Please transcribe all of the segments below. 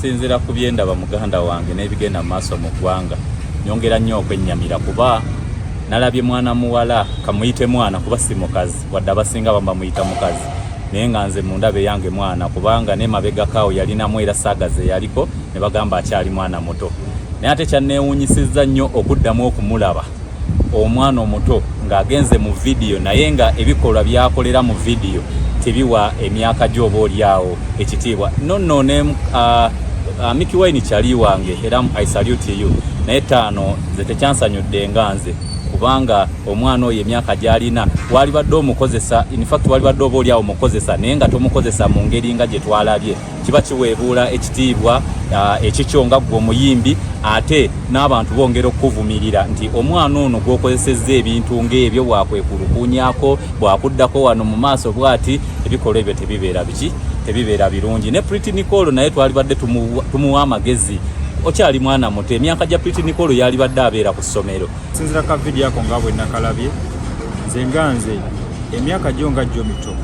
okusinziira ku byendaba muganda wange n'ebigenda maaso mu ggwanga nyongera nnyo okwennyamira kuba nalabye mwana muwala kamuyite mwana kuba si mukazi wadde abasinga bamuyita mukazi naye nga nze mu ndabe yange mwana kubanga ne mabega kaawo yalinamu era saagaze yaliko ne bagamba akyali mwana muto naye ate kyanneewuunyisizza nnyo okuddamu okumulaba omwana omuto ng'agenze mu vidiyo naye nga ebikolwa byakolera mu vidiyo tebiwa emyaka gy'oba oliawo ekitiibwa nonno ne Mickey Wine kyali wange era I salute you naye taano nze tekyansanyudde nga nze kubanga omwana oyo emyaka gy'alina walibadde omukozesa in fact walibadde oba oliawo omukozesa naye nga tomukozesa mu ngeri nga gye twalabye kiba kiweebuula ekitiibwa ekikyo nga ggwe omuyimbi ate n'abantu bongera okuvumirira nti omwana ono gw'okozesezza ebintu ng'ebyo bwakwekulukunyako bwakuddako wano mu maaso bwati ebikolwa ebyo tebibeera birungi ne Pretty Nicole naye twalibadde tumuwa amagezi okyali mwana muto emyaka gya Pretty Nicole yalibadde abeera ku ssomero sinzira ka vidiyo ako nga bwe nakalabye nze emyaka gyo nga gyo mito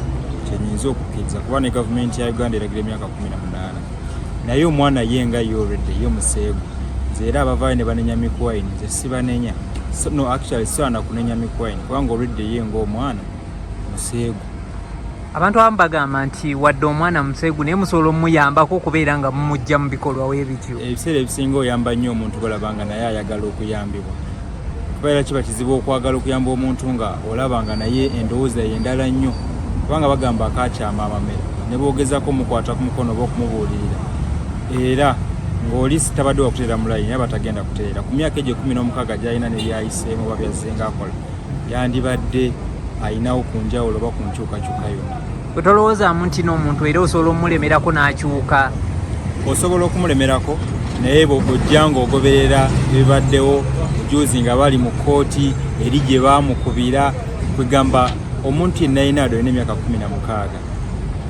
kyenyinza okukkiriza kuba ne gavumenti ya Uganda eragira emyaka 18 naye omwana ye nga ye already ye museegu nze era abavaayo ne banenya Mickey Wine nze sibanenya no actually saana kunenya Mickey Wine kubanga already ye ng'omwana museegu. Abantu abamu bagamba nti wadde omwana museegu naye musobola omuyambako okubeera nga mumujja mu bikolwa w'ebityo. Ebiseera ebisinga oyamba nnyo omuntu balabanga naye ayagala okuyambibwa kubeera kiba kizibu okwagala okuyamba omuntu nga olabanga naye endowooza ye endala nnyo kubanga bagamba akakyama amamera ne boogezako mukwata ku mukono oba okumubuulirira era ng'oli sitabadde wakuteera mu layini naye batagenda kuteera ku myaka egyo 16 gy'alina ne byayiseemu oba byazzenga akola yandibadde ayinawo ku njawulo oba ku nkyukakyuka yonna. Bwe tolowoozaamu nti n'omuntu era osobola omulemerako n'akyuka? Osobola okumulemerako naye bw'ojja ng'ogoberera ebibaddewo juzi nga bali mu kkooti eri gye baamukubira kwegamba omuntu yenna ayina alina emyaka 16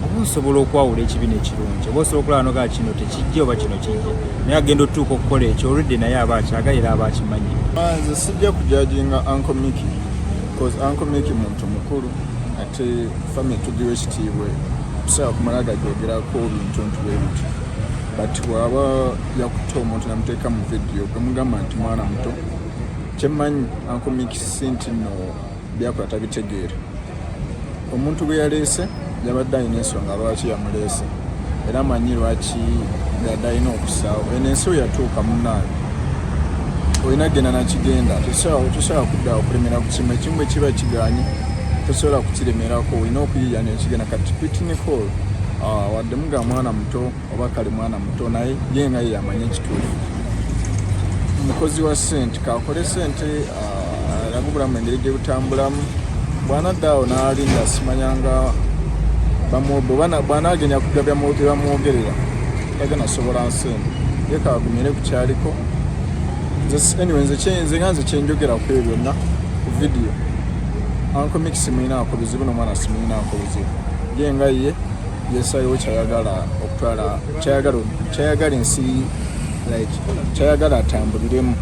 oba osobola okwawula ekibi n'ekirungi oba osobola okulaba nogaa kino tekijja oba kino kijja naye agenda otuuka okukola ekyo oludde naye aba akyagala era aba akimanyi. Nze sijja kujajinga Uncle Mickey because Uncle Mickey muntu mukulu ate family tugiwe ekitiibwa okusobola kumala gagyogerako bintu ntubebiti but waba yakuta omuntu namuteeka mu vidiyo gwemugamba nti mwana muto kyemmanyi Uncle Mickey sinti no byakola tabitegeera omuntu gwe yaleese yabadde alina ensonga lwaki yamuleese era amanyi lwaki yadde alina okusaawo eno ensi we yatuuka munnaayo olina genda nakigenda tosobola kudda okulemera ku kimu ekimu bwe kiba kiganye tosobola kukiremerako olina okuyiya nekigenda kati Pretty Nicole wadde muga mwana muto oba kale mwana muto naye ye nga ye yamanya ekituufu omukozi wa ssente kakole ssente alaga obulamu engeri gye butambulamu bw'anaddaawo n'alinda simanyanga bw'anaagenya kugabya bamwogerera yagana asobola nsente ye kagumire ku kyaliko anyway nze kyenjogera ku ebyo byonna ku vidiyo Uncle Mickey simulinako bizibu n'omwana simulinako bizibu ye nga ye yesayiwo kyayagala okutwala kyayagala ensi like kyayagala atambuliremu